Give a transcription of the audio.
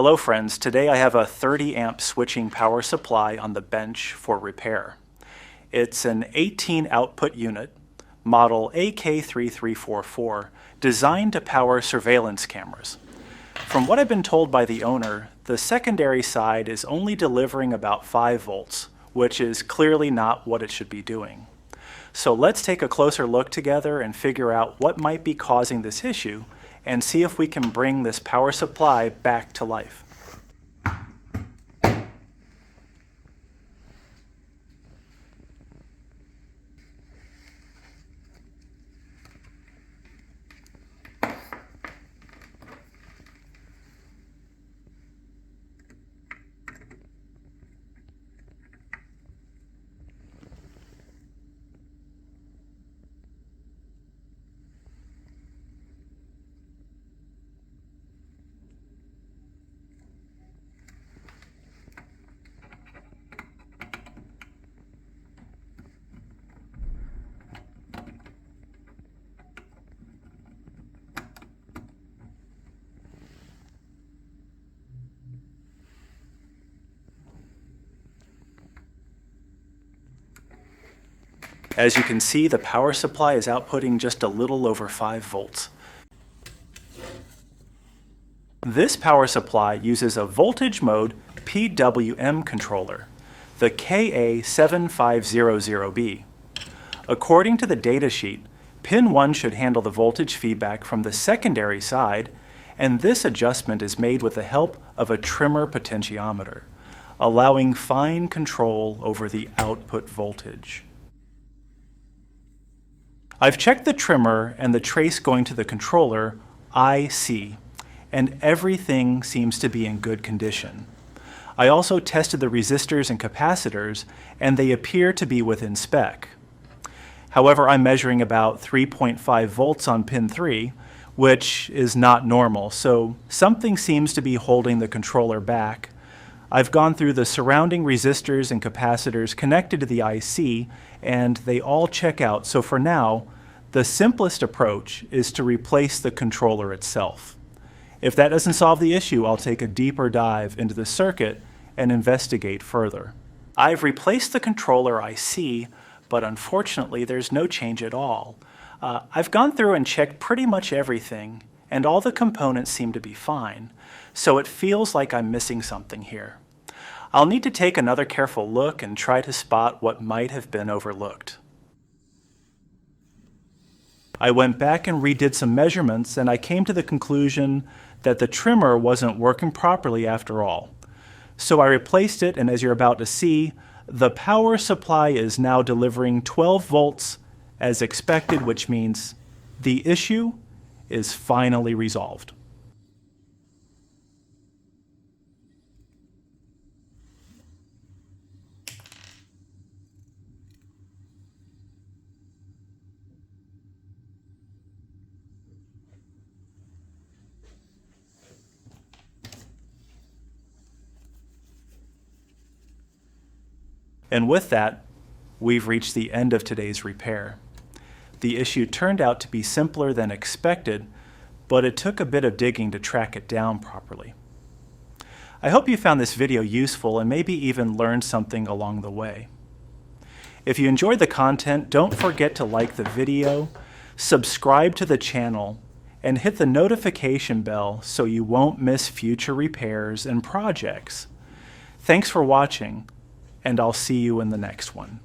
Hello friends, today I have a 30 amp switching power supply on the bench for repair. It's an 18 output unit, model AK7344, designed to power surveillance cameras. From what I've been told by the owner, the secondary side is only delivering about 5 volts, which is clearly not what it should be doing. So let's take a closer look together and figure out what might be causing this issue and see if we can bring this power supply back to life. As you can see, the power supply is outputting just a little over 5 volts. This power supply uses a voltage mode PWM controller, the KA7500B. According to the datasheet, pin 1 should handle the voltage feedback from the secondary side, and this adjustment is made with the help of a trimmer potentiometer, allowing fine control over the output voltage. I've checked the trimmer and the trace going to the controller, IC, and everything seems to be in good condition. I also tested the resistors and capacitors, and they appear to be within spec. However, I'm measuring about 3.5 volts on pin 3, which is not normal, so something seems to be holding the controller back. I've gone through the surrounding resistors and capacitors connected to the IC, and they all check out, so for now, the simplest approach is to replace the controller itself. If that doesn't solve the issue, I'll take a deeper dive into the circuit and investigate further. I've replaced the controller IC, but unfortunately there's no change at all. I've gone through and checked pretty much everything, and all the components seem to be fine, so it feels like I'm missing something here. I'll need to take another careful look and try to spot what might have been overlooked. I went back and redid some measurements, and I came to the conclusion that the trimmer wasn't working properly after all. So I replaced it, and as you're about to see, the power supply is now delivering 12 volts as expected, which means the issue is finally resolved. And with that, we've reached the end of today's repair. The issue turned out to be simpler than expected, but it took a bit of digging to track it down properly. I hope you found this video useful and maybe even learned something along the way. If you enjoyed the content, don't forget to like the video, subscribe to the channel, and hit the notification bell so you won't miss future repairs and projects. Thanks for watching, and I'll see you in the next one.